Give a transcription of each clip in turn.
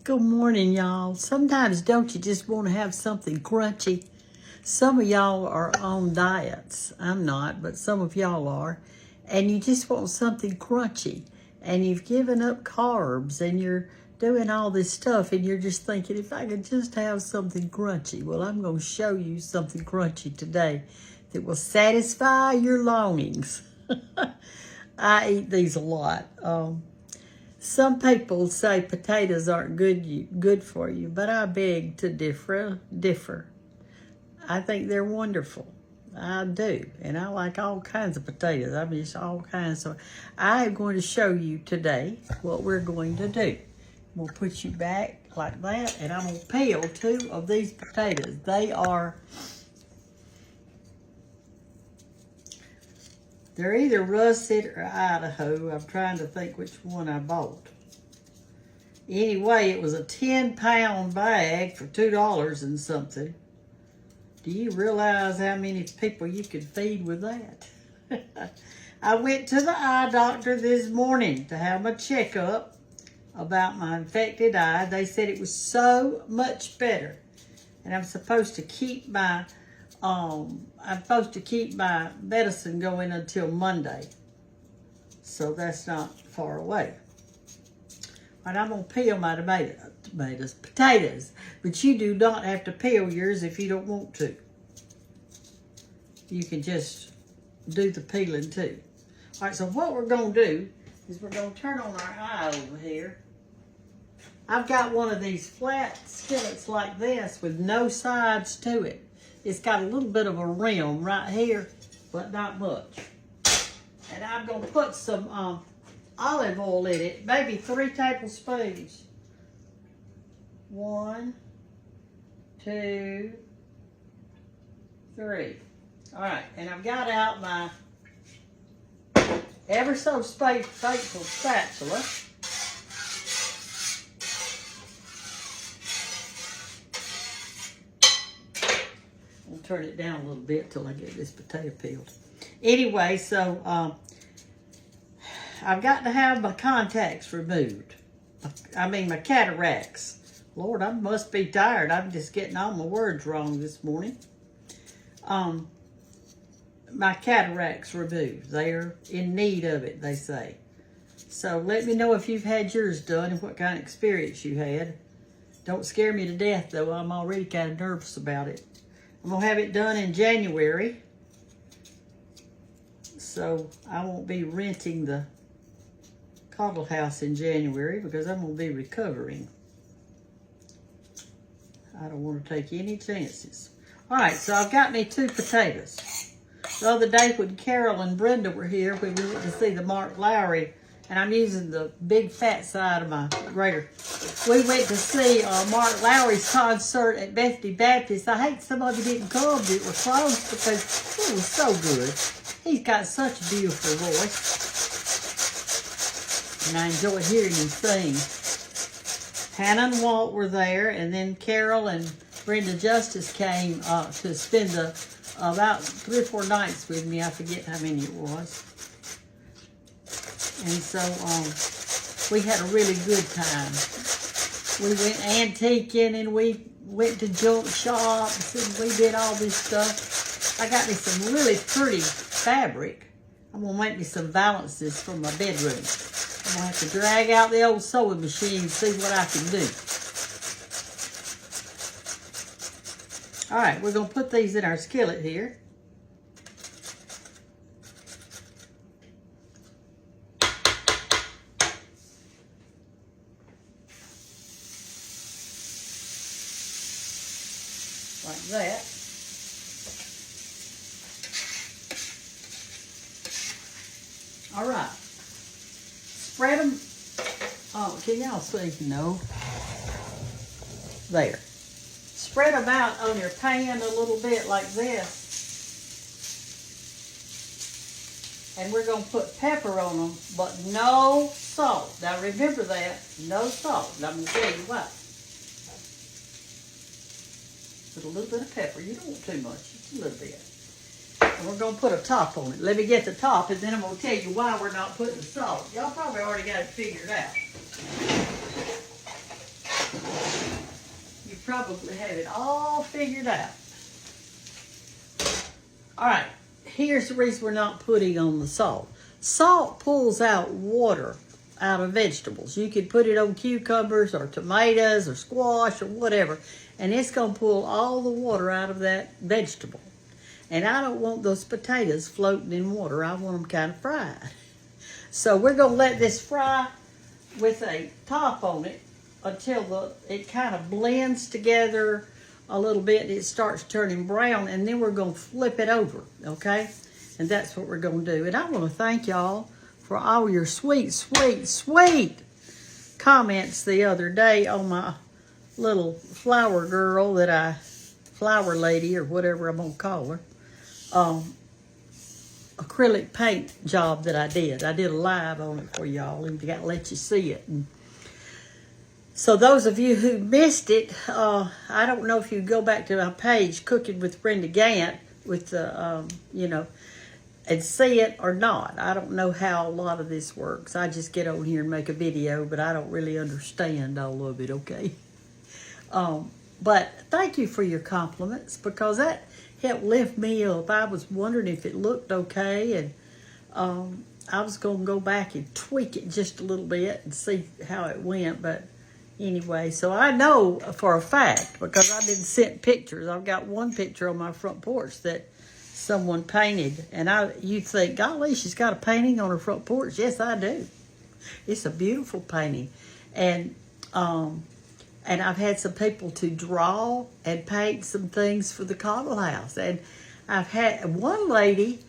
Good morning, y'all. Sometimes don't you just want to have something crunchy? Some of y'all are on diets. I'm not, but some of y'all are. And you just want something crunchy. And you've given up carbs and you're doing all this stuff and you're just thinking, if I could just have something crunchy. Well, I'm going to show you something crunchy today that will satisfy your longings. I eat these a lot. Some people say potatoes aren't good for you, but I beg to differ. I think they're wonderful. I do. And I like all kinds of potatoes. I mean, just all kinds. So I am going to show you today what we're going to do. We'll put you back like that, and I'm going to peel 2 of these potatoes. They're either russet or Idaho. I'm trying to think which one I bought. Anyway, it was a 10-pound bag for $2 and something. Do you realize how many people you could feed with that? I went to the eye doctor this morning to have my checkup about my infected eye. They said it was so much better. And I'm supposed to keep my medicine going until Monday. So that's not far away. And I'm going to peel my potatoes. But you do not have to peel yours if you don't want to. You can just do the peeling too. All right, so what we're going to do is we're going to turn on our eye over here. I've got one of these flat skillets like this with no sides to it. It's got a little bit of a rim right here, but not much. And I'm going to put some olive oil in it, maybe 3 tablespoons. 1, 2, 3. All right, and I've got out my ever so faithful spatula. I'll turn it down a little bit till I get this potato peeled. Anyway, so I've got to have my contacts removed. My cataracts. Lord, I must be tired. I'm just getting all my words wrong this morning. My cataracts removed. They're in need of it, they say. So let me know if you've had yours done and what kind of experience you had. Don't scare me to death, though. I'm already kind of nervous about it. I'm going to have it done in January. So I won't be renting the coddle house in January because I'm going to be recovering. I don't want to take any chances. All right, so I've got me 2 potatoes. The other day when Carol and Brenda were here, when we went to see the Mark Lowry, and I'm using the big fat side of my grater. We went to see Mark Lowry's concert at Bethany Baptist. I hate some of you didn't come that were close because it was so good. He's got such a beautiful voice. And I enjoyed hearing him sing. Hannah and Walt were there, and then Carol and Brenda Justice came to spend about 3 or 4 nights with me. I forget how many it was. And so we had a really good time. We went antiquing and we went to junk shops and we did all this stuff. I got me some really pretty fabric. I'm going to make me some valances for my bedroom. I'm going to have to drag out the old sewing machine and see what I can do. All right, we're going to put these in our skillet here. Like that. All right. Spread them. Oh, can y'all see? No. There. Spread them out on your pan a little bit like this. And we're going to put pepper on them, but no salt. Now remember that, no salt. And I'm going to tell you why. Put a little bit of pepper. You don't want too much, just a little bit. And we're going to put a top on it. Let me get the top, and then I'm going to tell you why we're not putting the salt. Y'all probably already got it figured out. probably have it all figured out. All right, here's the reason we're not putting on the salt. Salt pulls out water out of vegetables. You could put it on cucumbers or tomatoes or squash or whatever, and it's going to pull all the water out of that vegetable. And I don't want those potatoes floating in water. I want them kind of fried. So we're going to let this fry with a top on it until it kind of blends together a little bit. It starts turning brown, and then we're going to flip it over, okay? And that's what we're going to do. And I want to thank y'all for all your sweet, sweet, sweet comments the other day on my little flower girl flower lady or whatever I'm going to call her, acrylic paint job that I did. I did a live on it for y'all and got to let you see it. And so those of you who missed it, I don't know if you go back to my page, Cooking with Brenda Gantt, with the, and see it or not. I don't know how a lot of this works. I just get on here and make a video, but I don't really understand all of it, okay? But thank you for your compliments, because that helped lift me up. I was wondering if it looked okay, and I was going to go back and tweak it just a little bit and see how it went, but anyway, so I know for a fact, because I've been sent pictures. I've got one picture on my front porch that someone painted, and you think, golly, she's got a painting on her front porch. Yes, I do. It's a beautiful painting, and I've had some people to draw and paint some things for the Cottle House, and I've had one lady.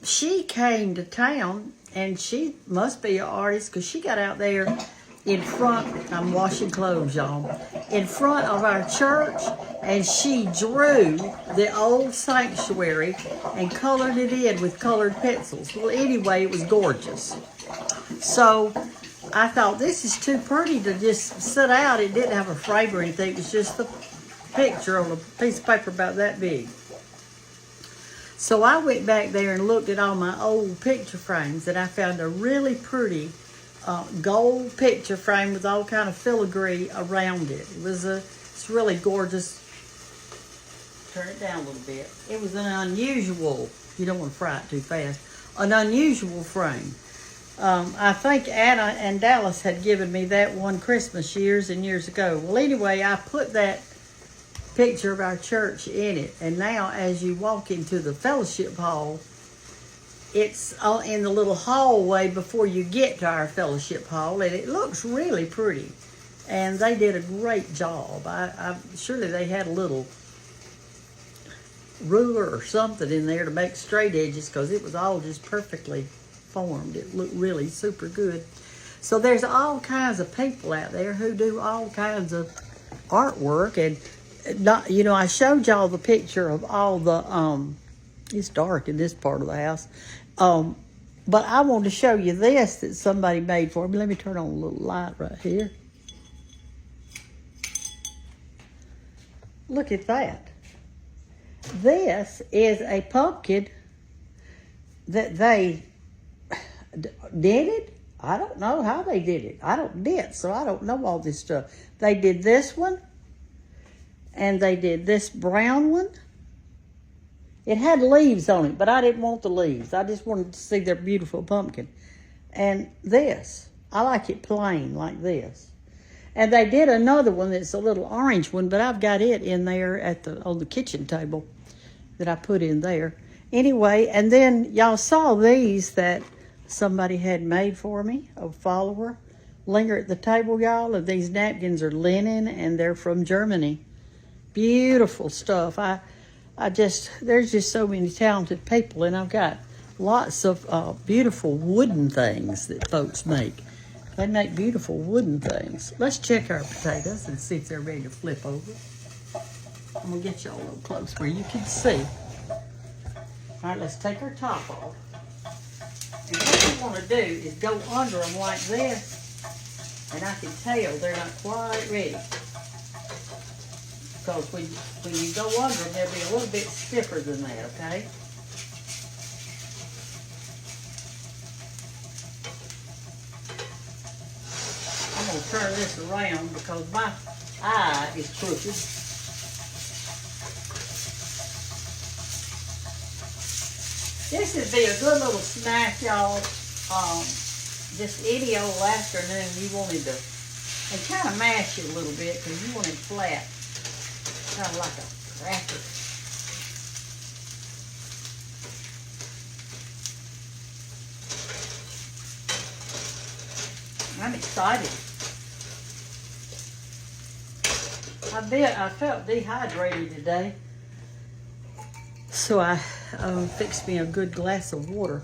She came to town, and she must be an artist, because she got out there in front, I'm washing clothes, y'all, in front of our church, and she drew the old sanctuary and colored it in with colored pencils. Well, anyway, it was gorgeous. So I thought, this is too pretty to just sit out. It didn't have a frame or anything. It was just the picture on a piece of paper about that big. So I went back there and looked at all my old picture frames, and I found a really pretty gold picture frame with all kind of filigree around it. It's really gorgeous. Turn it down a little bit. It was an unusual, you don't want to fry it too fast, an unusual frame. I think Anna and Dallas had given me that one Christmas years and years ago. Well, anyway, I put that picture of our church in it, and now as you walk into the fellowship hall, it's in the little hallway before you get to our fellowship hall, and it looks really pretty. And they did a great job. Surely they had a little ruler or something in there to make straight edges, because it was all just perfectly formed. It looked really super good. So there's all kinds of people out there who do all kinds of artwork, and I showed y'all the picture of all the it's dark in this part of the house. But I want to show you this that somebody made for me. Let me turn on a little light right here. Look at that. This is a pumpkin that they did it. I don't know how they did it. I don't knit, so I don't know all this stuff. They did this one, and they did this brown one. It had leaves on it, but I didn't want the leaves. I just wanted to see their beautiful pumpkin. And this, I like it plain like this. And they did another one that's a little orange one, but I've got it in there on the kitchen table that I put in there. Anyway, and then y'all saw these that somebody had made for me, a follower. Linger at the table, y'all, and these napkins are linen, and they're from Germany. Beautiful stuff. There's just so many talented people, and I've got lots of beautiful wooden things that folks make. They make beautiful wooden things. Let's check our potatoes and see if they're ready to flip over. I'm going to get y'all a little close where you can see. All right, let's take our top off. And what you want to do is go under them like this, and I can tell they're not quite ready. Because when you go under them, they'll be a little bit stiffer than that, okay? I'm going to turn this around because eye is crooked. This would be a good little snack, y'all. Just any old afternoon you wanted to, and kind of mash it a little bit because you want it flat, kind of like a cracker. I'm excited. I felt dehydrated today, so I fixed me a good glass of water.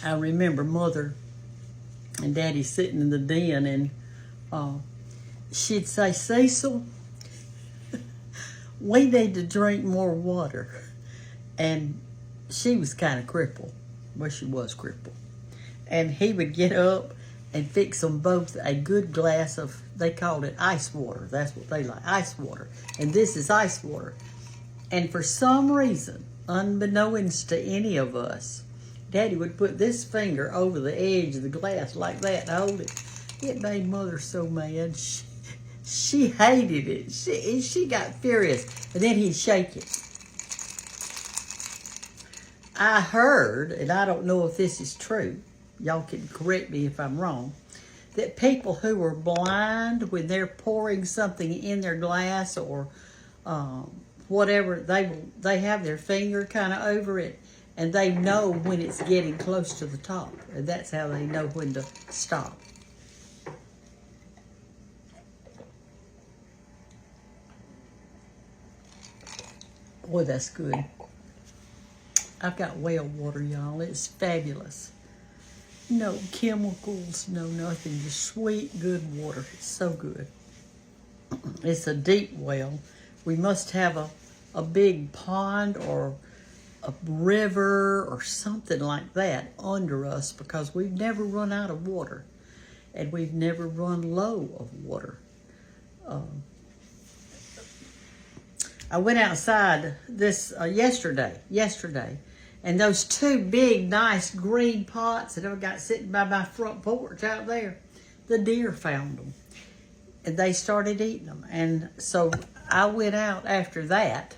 I remember Mother and Daddy sitting in the den, and she'd say, "Cecil, we need to drink more water." And she was kind of crippled. Well, she was crippled. And he would get up and fix them both a good glass of, they called it ice water. That's what they like, ice water. And this is ice water. And for some reason, unbeknownst to any of us, Daddy would put this finger over the edge of the glass like that and hold it. It made Mother so mad. She hated it. She got furious. And then he'd shake it. I heard, and I don't know if this is true, y'all can correct me if I'm wrong, that people who are blind, when they're pouring something in their glass or whatever, they have their finger kind of over it, and they know when it's getting close to the top, and that's how they know when to stop. Boy, that's good. I've got well water, y'all. It's fabulous. No chemicals, no nothing. Just sweet, good water. It's so good. It's a deep well. We must have a big pond or a river or something like that under us because we've never run out of water. And we've never run low of water. I went outside this yesterday, and those two big, nice green pots that I've got sitting by my front porch out there, the deer found them, and they started eating them. And so I went out after that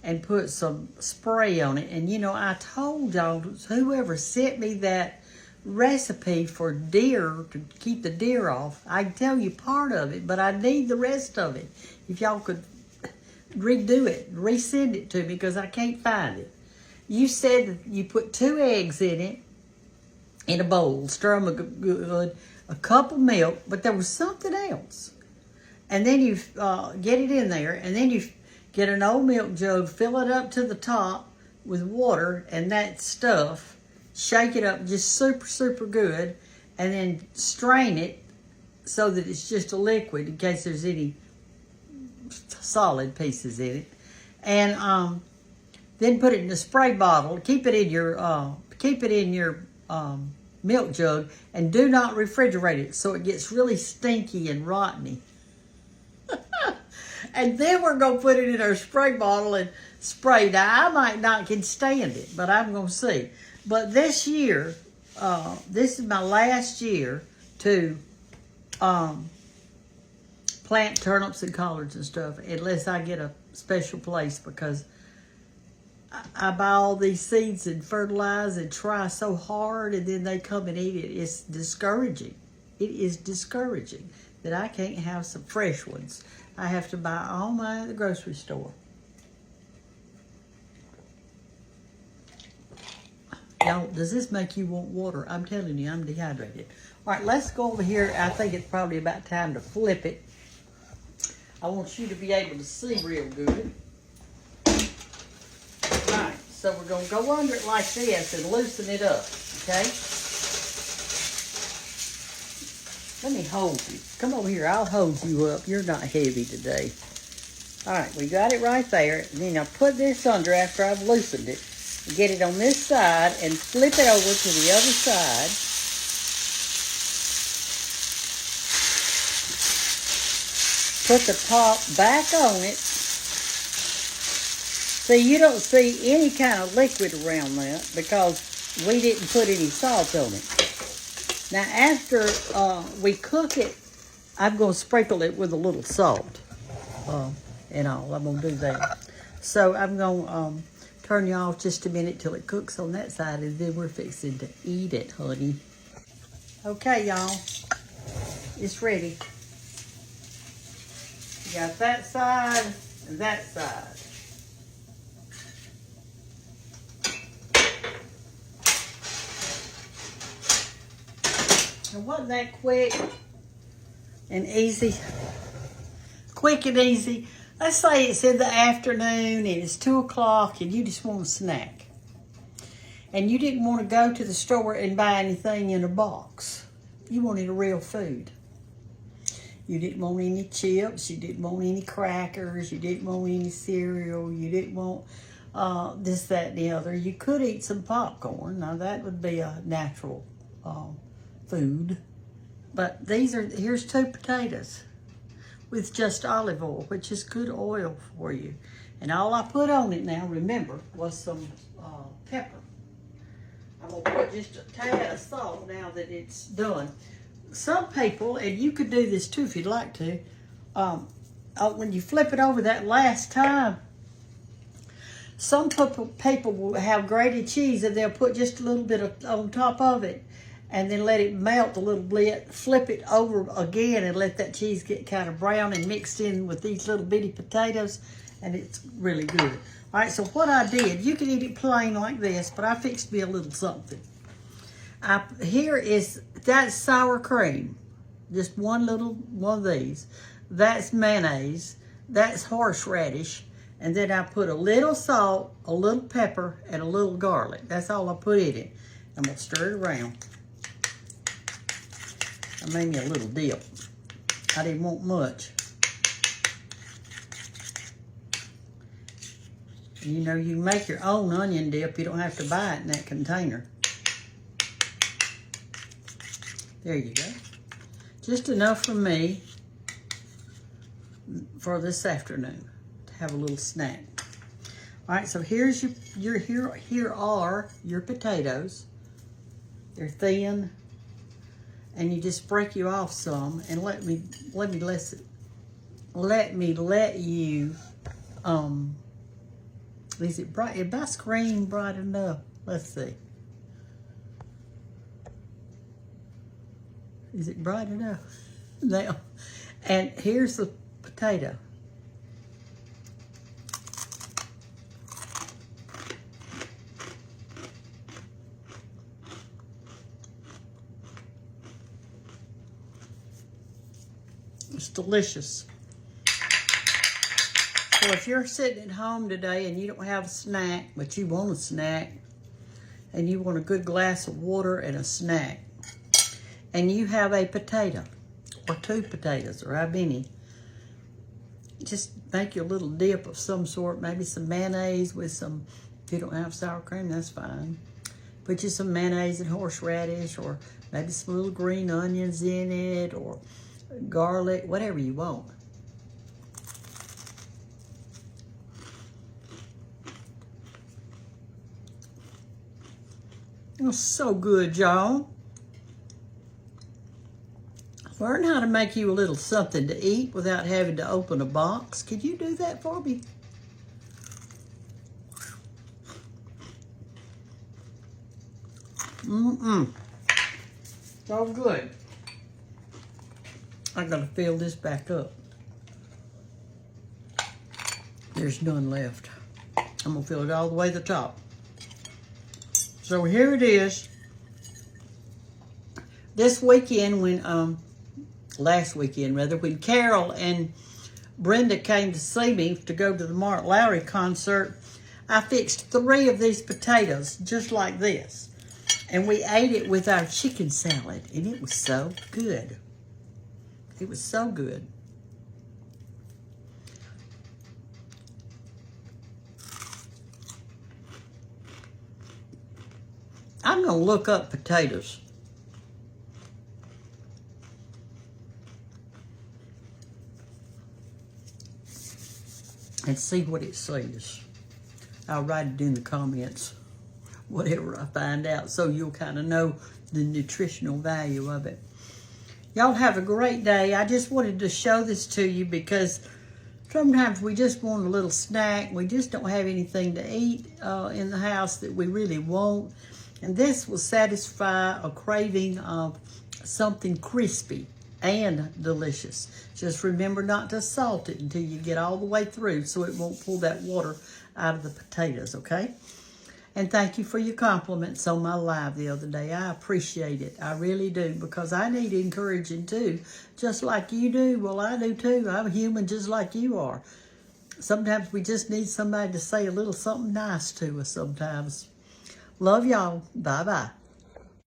and put some spray on it. And you know, I told y'all, whoever sent me that recipe for deer to keep the deer off, I can tell you part of it, but I need the rest of it. If y'all could redo it, resend it to me because I can't find it. You said that you put 2 eggs in it, in a bowl, stir them good, a cup of milk, but there was something else. And then you get it in there, and then you get an old milk jug, fill it up to the top with water and that stuff, shake it up just super, super good, and then strain it so that it's just a liquid in case there's any solid pieces in it. And then put it in a spray bottle. Keep it in your milk jug, and do not refrigerate it so it gets really stinky and rotteny. And then we're gonna put it in our spray bottle and spray. Now I might not can stand it, but I'm gonna see. But this year, this is my last year to plant turnips and collards and stuff, unless I get a special place, because I buy all these seeds and fertilize and try so hard, and then they come and eat it. It's discouraging. It is discouraging that I can't have some fresh ones. I have to buy all mine at the grocery store. Y'all, does this make you want water? I'm telling you, I'm dehydrated. All right, let's go over here. I think it's probably about time to flip it. I want you to be able to see real good. All right, so we're going to go under it like this and loosen it up, okay? Let me hold you. Come over here. I'll hold you up. You're not heavy today. All right, we got it right there. And then I'll put this under after I've loosened it. Get it on this side and flip it over to the other side. Put the top back on it. See, you don't see any kind of liquid around that because we didn't put any salt on it. Now, after we cook it, I'm going to sprinkle it with a little salt and all. I'm going to do that. So I'm going to turn you off just a minute till it cooks on that side, and then we're fixing to eat it, honey. Okay, y'all. It's ready. You got that side and that side. And wasn't that quick and easy? Quick and easy. Let's say it's in the afternoon and it's 2 o'clock and you just want a snack. And you didn't want to go to the store and buy anything in a box. You wanted a real food. You didn't want any chips. You didn't want any crackers. You didn't want any cereal. You didn't want this, that, and the other. You could eat some popcorn. Now, that would be a natural food. But here's 2 potatoes with just olive oil, which is good oil for you. And all I put on it now, remember, was some pepper. I'm going to put just a tad of salt now that it's done. Some people, and you could do this too if you'd like to, when you flip it over that last time, some people will have grated cheese and they'll put just a little bit on top of it and then let it melt a little bit, flip it over again and let that cheese get kind of brown and mixed in with these little bitty potatoes, and it's really good. All right, so what I did, you can eat it plain like this, but I fixed me a little something. That's sour cream, just one of these. That's mayonnaise, that's horseradish, and then I put a little salt, a little pepper, and a little garlic. That's all I put in it. I'm gonna stir it around. I made me a little dip. I didn't want much. You know, you can make your own onion dip. You don't have to buy it in that container. There you go. Just enough for me for this afternoon to have a little snack. All right, so here are your potatoes. They're thin, and you just break you off some, and let me let you. Is it bright? Is my screen bright enough? Let's see. Is it bright enough? Now, and here's the potato. It's delicious. So if you're sitting at home today and you don't have a snack, but you want a snack, and you want a good glass of water and a snack, and you have a potato, or 2 potatoes, or how many, just make your little dip of some sort, maybe some mayonnaise with some, if you don't have sour cream, that's fine. Put you some mayonnaise and horseradish, or maybe some little green onions in it, or garlic, whatever you want. It's so good, y'all. Learn how to make you a little something to eat without having to open a box. Could you do that for me? So good. I'm gonna fill this back up. There's none left. I'm gonna fill it all the way to the top. So here it is. This weekend last weekend rather, when Carol and Brenda came to see me to go to the Mark Lowry concert, I fixed 3 of these potatoes just like this. And we ate it with our chicken salad, and it was so good. It was so good. I'm gonna look up potatoes. And see what it says. I'll write it in the comments whatever I find out, so you'll kind of know the nutritional value of it. Y'all have a great day. I just wanted to show this to you because sometimes we just want a little snack. We just don't have anything to eat in the house that we really want. And this will satisfy a craving of something crispy and delicious. Just remember not to salt it until you get all the way through so it won't pull that water out of the potatoes, okay? And thank you for your compliments on my live the other day. I appreciate it. I really do, because I need encouraging too, just like you do. Well, I do too. I'm human just like you are. Sometimes we just need somebody to say a little something nice to us sometimes. Love y'all. Bye-bye.